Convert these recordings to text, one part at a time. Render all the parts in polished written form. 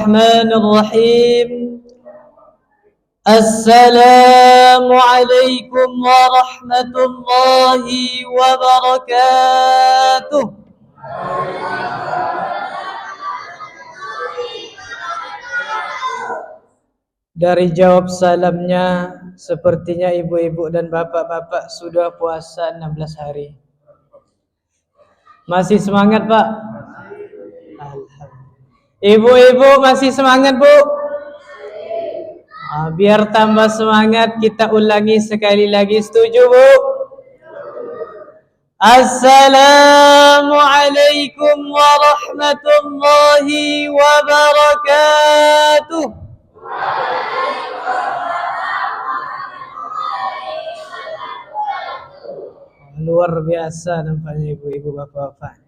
الرحمن الرحيم السلام عليكم ورحمة الله وبركاته. Dari jawab salamnya, sepertinya ibu-ibu dan bapak-bapak sudah puasa 16 hari. Masih semangat, Pak? Alhamdulillah. Ibu-ibu masih semangat, Bu? Biar tambah semangat, kita ulangi sekali lagi. Setuju, Bu? Assalamualaikum warahmatullahi wabarakatuh. Luar biasa nampaknya ibu-ibu bapak-bapak.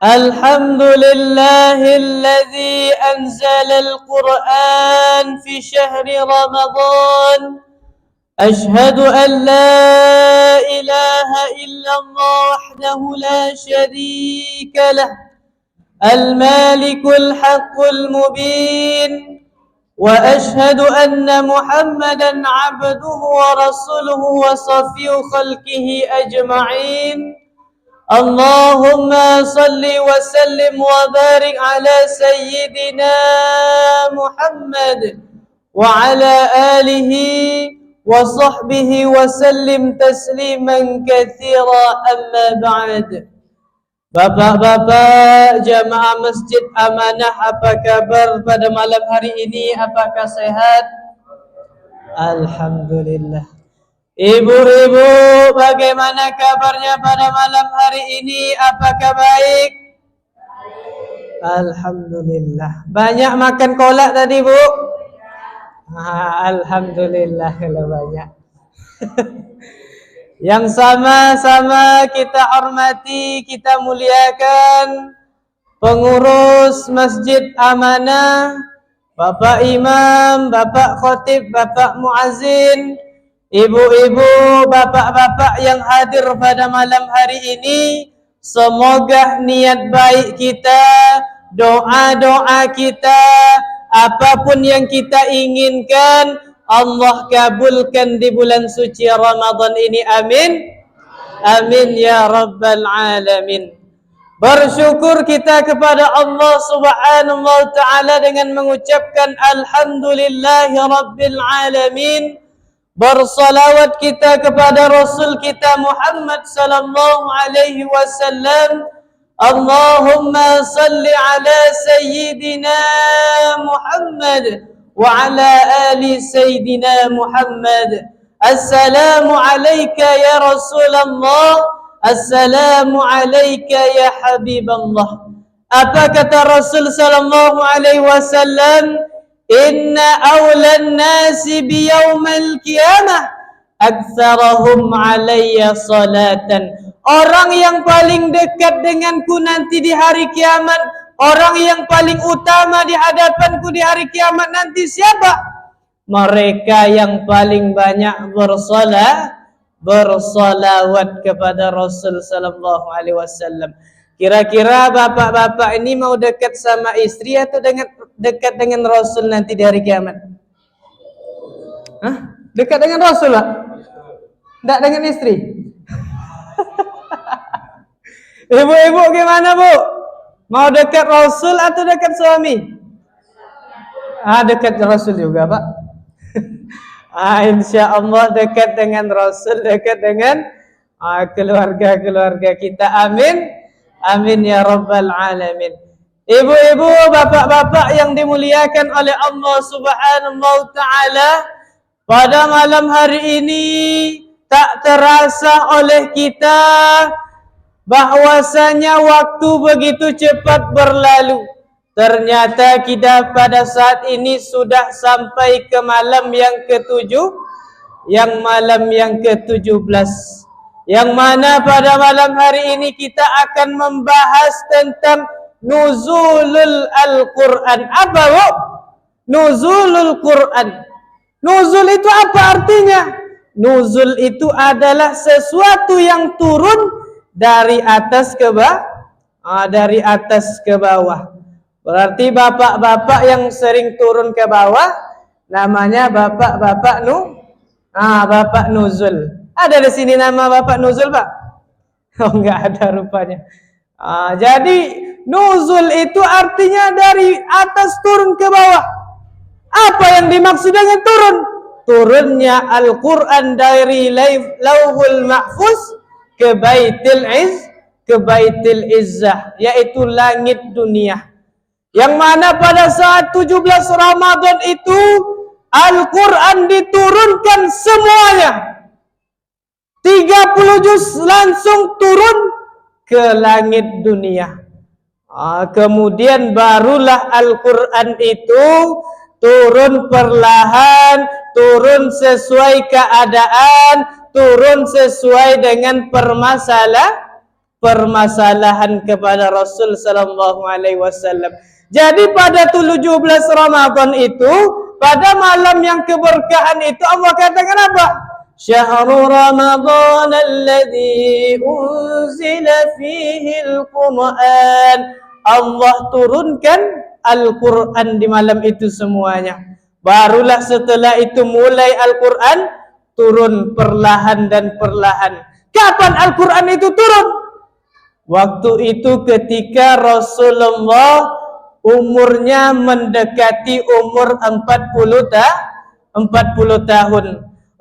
Alhamdulillahilladzi anzala al-Qur'an fi syahri Ramadan. Ashhadu an la ilaha illallah wahdahu la syarika lah. Al-Malikul Haqqul Mubin. وأشهد أن محمدا عبده ورسوله وصفي خلقه أجمعين اللهم صل وسلم وبارك على سيدنا محمد وعلى آله وصحبه وسلم تسليما كثيرا أما بعد. Bapak-bapak jamaah Masjid Amanah, apa kabar pada malam hari ini? Apakah sehat? Alhamdulillah. Ibu-ibu, bagaimana kabarnya pada malam hari ini? Apakah baik? Alhamdulillah. Banyak makan kolak tadi, Bu? Alhamdulillah kalau banyak. Yang sama-sama kita hormati, kita muliakan pengurus Masjid Amanah, Bapak Imam, Bapak Khotib, Bapak Muazzin, ibu-ibu, bapak-bapak yang hadir pada malam hari ini. Semoga niat baik kita, doa-doa kita, apapun yang kita inginkan, Allah kabulkan di bulan suci Ramadan ini, amin. Amin ya rabbal alamin. Bersyukur kita kepada Allah subhanahu wa ta'ala dengan mengucapkan alhamdulillahi rabbil alamin. Bersalawat kita kepada Rasul kita Muhammad sallallahu alaihi wasallam. Allahumma salli ala sayyidina Muhammad وعلى آل سيدنا محمد. السلام عليك يا رسول الله, السلام عليك يا حبيب الله. Apa kata Rasul sallallahu alaihi wasallam? Inna awlan nasi biyaumal qiyamah aktsarahum alayya salatan. Orang yang paling dekat denganku nanti di hari kiamat, orang yang paling utama di hadapanku di hari kiamat nanti siapa? Mereka yang paling banyak bersolawat kepada Rasul sallallahu alaihi wasallam. Kira-kira bapak-bapak ini mau dekat sama istri atau dekat dengan Rasul nanti di hari kiamat? Hah? Dekat dengan Rasul, Pak? Tidak dengan istri? Ibu-ibu gimana, Bu? Mau dekat Rasul atau dekat suami? Dekat Rasul juga, Pak. Insya Allah dekat dengan Rasul, dekat dengan keluarga-keluarga kita. Amin. Amin ya rabbal alamin. Ibu-ibu, bapak-bapak yang dimuliakan oleh Allah subhanahu wa ta'ala, pada malam hari ini tak terasa oleh kita bahwasanya waktu begitu cepat berlalu. Ternyata kita pada saat ini sudah sampai ke malam yang ke-7, malam yang ke-17. Yang mana pada malam hari ini kita akan membahas tentang nuzulul Al-Quran. Apa, Bu? Nuzulul Quran. Nuzul itu apa artinya? Nuzul itu adalah sesuatu yang turun dari atas ke bawah. Dari atas ke bawah. Berarti bapak-bapak yang sering turun ke bawah namanya bapak-bapak bapak nuzul. Ada di sini nama bapak nuzul, Pak? Oh, enggak ada rupanya. Jadi nuzul itu artinya dari atas turun ke bawah. Apa yang dimaksud dengan turun? Turunnya Al-Quran dari Lauhul Mahfuz ke Baitul Izzah, yaitu langit dunia. Yang mana pada saat 17 Ramadan itu Al-Quran diturunkan semuanya. 30 juz langsung turun ke langit dunia. Kemudian barulah Al-Quran itu turun perlahan, turun sesuai keadaan, turun sesuai dengan permasalahan kepada Rasul sallallahu alaihi wasallam. Jadi pada 17 Ramadan itu, pada malam yang keberkahan itu Allah katakan apa? Syahrul Ramadan alladzi unzila fihi al-Qur'an. Allah turunkan Al-Quran di malam itu semuanya. Barulah setelah itu mulai Al-Quran turun perlahan dan perlahan. Kapan Al-Quran itu turun? Waktu itu ketika Rasulullah umurnya mendekati umur 40 tahun.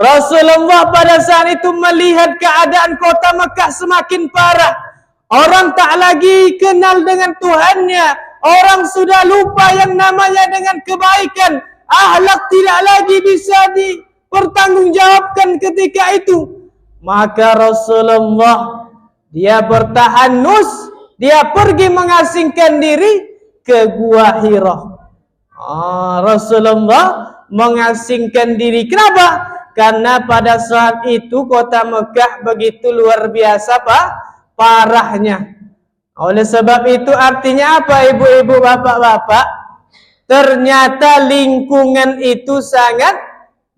Rasulullah pada saat itu melihat keadaan kota Mekah semakin parah. Orang tak lagi kenal dengan Tuhannya. Orang sudah lupa yang namanya dengan kebaikan. Akhlak tidak lagi bisa dipertanggungjawabkan ketika itu. Maka Rasulullah dia bertahanus, dia pergi mengasingkan diri ke Gua Hira. Rasulullah mengasingkan diri. Kenapa? Karena pada saat itu kota Mekah begitu luar biasa parahnya. Oleh sebab itu artinya apa, ibu-ibu, bapak-bapak? Ternyata lingkungan itu sangat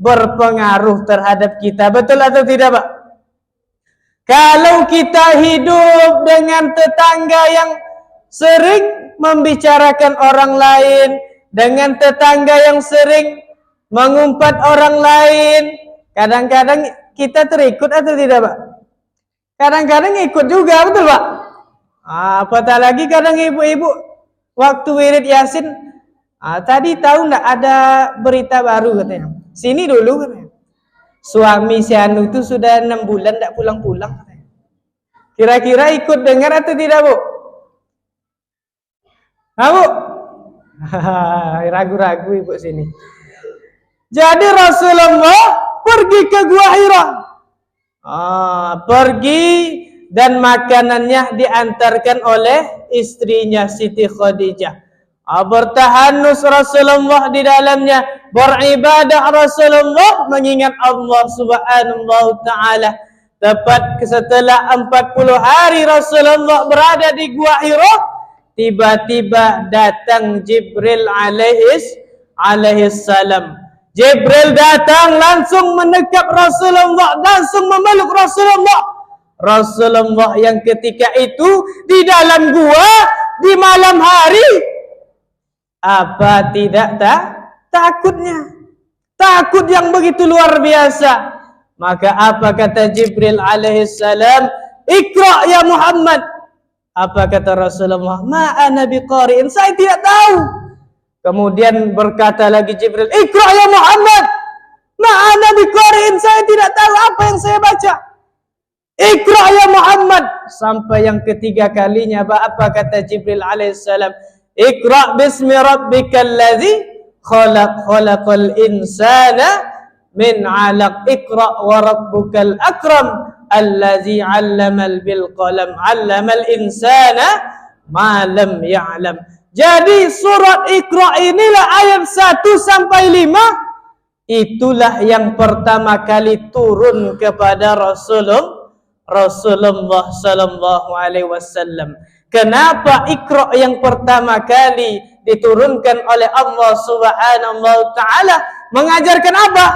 berpengaruh terhadap kita. Betul atau tidak, Pak? Kalau kita hidup dengan tetangga yang sering membicarakan orang lain, dengan tetangga yang sering mengumpat orang lain, kadang-kadang kita terikut atau tidak, Pak? Kadang-kadang ikut juga, betul, Pak? Apatah lagi kadang ibu-ibu waktu wirid Yasin, tadi tahu enggak ada berita baru katanya. Sini dulu katanya. Suami si Anu itu sudah 6 bulan enggak pulang-pulang katanya. Kira-kira ikut dengar atau tidak, Bu? Bu? Ragu-ragu ibu sini. Jadi Rasulullah pergi ke Gua Hira. Pergi dan makanannya diantarkan oleh istrinya Siti Khadijah. Bertahanus Rasulullah di dalamnya, beribadah Rasulullah mengingat Allah Subhanahu wa taala. Tepat setelah 40 hari Rasulullah berada di Gua Hira, tiba-tiba datang Jibril alaihi salam. Jibril datang langsung mendekap Rasulullah, langsung memeluk Rasulullah. Rasulullah yang ketika itu di dalam gua di malam hari, apa tidak takutnya? Takut yang begitu luar biasa. Maka apa kata Jibril alaihissalam? Iqra ya Muhammad. Apa kata Rasulullah? Ma ana biqari'in, saya tidak tahu. Kemudian berkata lagi Jibril, Iqra ya Muhammad. Ma ana biqari'in, saya tidak tahu apa yang saya baca. Iqra ya Muhammad. Sampai yang ketiga kalinya apa kata Jibril alaihissalam? Iqra bismi rabbikal ladzi khalaqal insana min 'alaq. Iqra wa rabbukal akram allazi 'allamal bil qalam 'allamal insana ma lam ya'lam. Jadi surat Iqra inilah ayat 1 sampai 5 itulah yang pertama kali turun kepada Rasulullah sallallahu alaihi wasallam. Kenapa Iqra yang pertama kali diturunkan oleh Allah Subhanahu wa taala? Mengajarkan apa?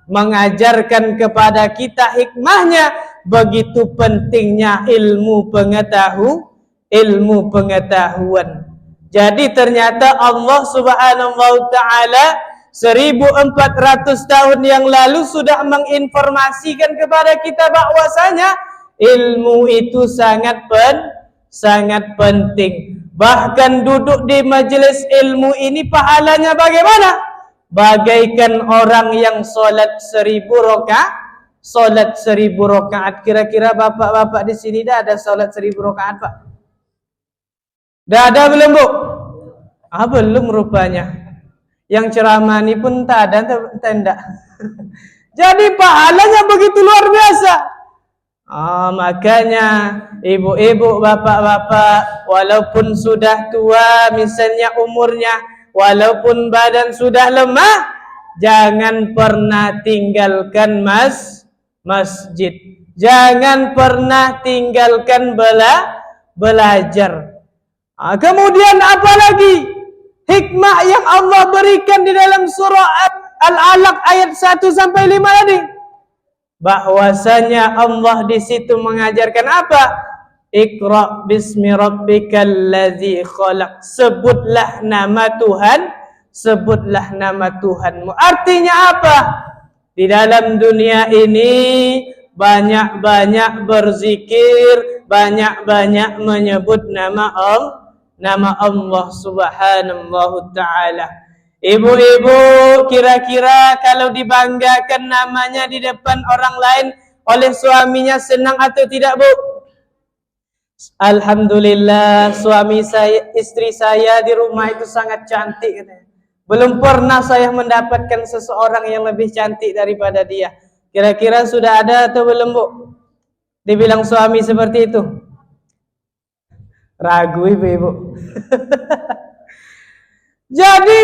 Mengajarkan kepada kita hikmahnya begitu pentingnya ilmu ilmu pengetahuan. Jadi ternyata Allah Subhanahu wa taala 1400 tahun yang lalu sudah menginformasikan kepada kita bahwasanya ilmu itu sangat penting. Bahkan duduk di majelis ilmu ini pahalanya bagaimana? Bagaikan orang yang solat 1000 rakaat. Solat 1000 rakaat. Kira-kira bapak-bapak di sini dah ada solat 1000 rakaat, Pak? Dah ada belum, Bu? Belum rupanya. Yang ceramah ini pun tak ada, tenda. Jadi pahalanya begitu luar biasa. Makanya ibu-ibu, bapak-bapak, walaupun sudah tua misalnya umurnya, walaupun badan sudah lemah, jangan pernah tinggalkan masjid. Jangan pernah tinggalkan belajar. Kemudian apa lagi? Hikmah yang Allah berikan di dalam surah Al-Alaq ayat 1 sampai 5 tadi. Bahwasanya Allah di situ mengajarkan apa? Iqra bismi rabbikal ladzi khalaq. Sebutlah nama Tuhan, sebutlah nama Tuhanmu. Artinya apa? Di dalam dunia ini banyak-banyak berzikir, banyak-banyak menyebut nama Allah Subhanahu wa taala. Ibu-ibu, kira-kira kalau dibanggakan namanya di depan orang lain oleh suaminya senang atau tidak, Bu? Alhamdulillah, istri saya di rumah itu sangat cantik katanya. Belum pernah saya mendapatkan seseorang yang lebih cantik daripada dia. Kira-kira sudah ada atau belum, Bu? Dibilang suami seperti itu? Ragu ibu-ibu. Jadi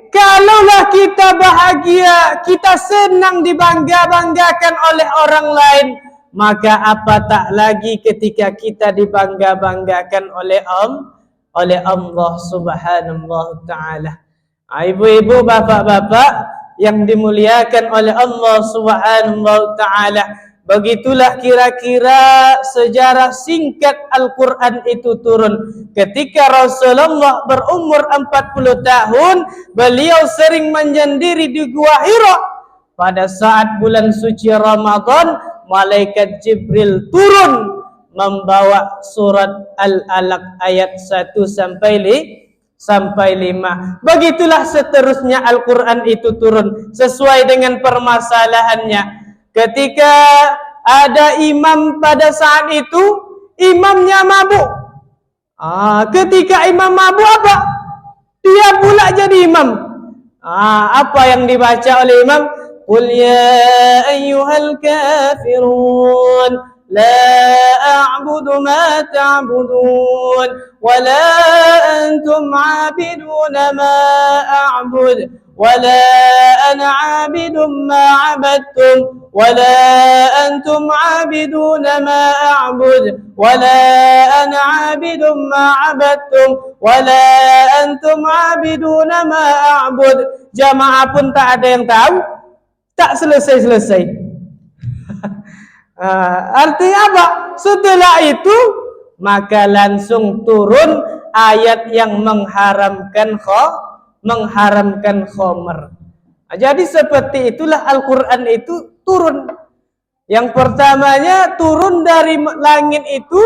kalaulah kita bahagia, kita senang dibangga-banggakan oleh orang lain, maka apa tak lagi ketika kita dibangga-banggakan oleh Allah Subhanahu wa taala. Ibu-ibu, bapak-bapak yang dimuliakan oleh Allah Subhanahu wa taala, begitulah kira-kira sejarah singkat Al-Quran itu turun. Ketika Rasulullah berumur 40 tahun, beliau sering menyendiri di Gua Hira. Pada saat bulan suci Ramadan, malaikat Jibril turun membawa surat Al-Alaq ayat 1 sampai 5. Begitulah seterusnya Al-Quran itu turun sesuai dengan permasalahannya. Ketika ada imam pada saat itu, imamnya mabuk. Ketika imam mabuk apa? Dia pula jadi imam. Apa yang dibaca oleh imam? Qul ya ayyuhal kafirun, la a'budu ma ta'budun, wa la antum 'abiduna ma a'bud. ولا أنا عابد ما عبدتم ولا أنتم عابدون ما أعبد ولا أنا عابد ما عبدتم ولا أنتم عابدون ما أعبد. Jamaah pun tak ada yang tahu, tak selesai-selesai. Artinya apa? Setelah itu maka langsung turun ayat yang mengharamkan khamr. Jadi seperti itulah Al-Quran itu turun. Yang pertamanya turun dari langit itu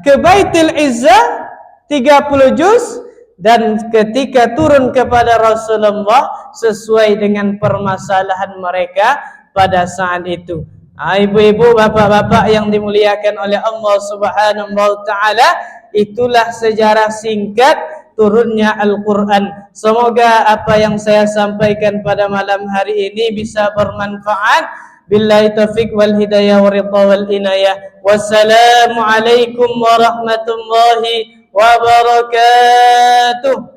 ke Baitul Izzah 30 juz, dan ketika turun kepada Rasulullah sesuai dengan permasalahan mereka pada saat itu. Ibu-ibu, bapak-bapak yang dimuliakan oleh Allah Subhanahu wa taala, itulah sejarah singkat turunnya Al-Quran. Semoga apa yang saya sampaikan pada malam hari ini bisa bermanfaat. Billahi taufiq wal hidayah wa ridha wal inayah. Wassalamualaikum warahmatullahi wabarakatuh.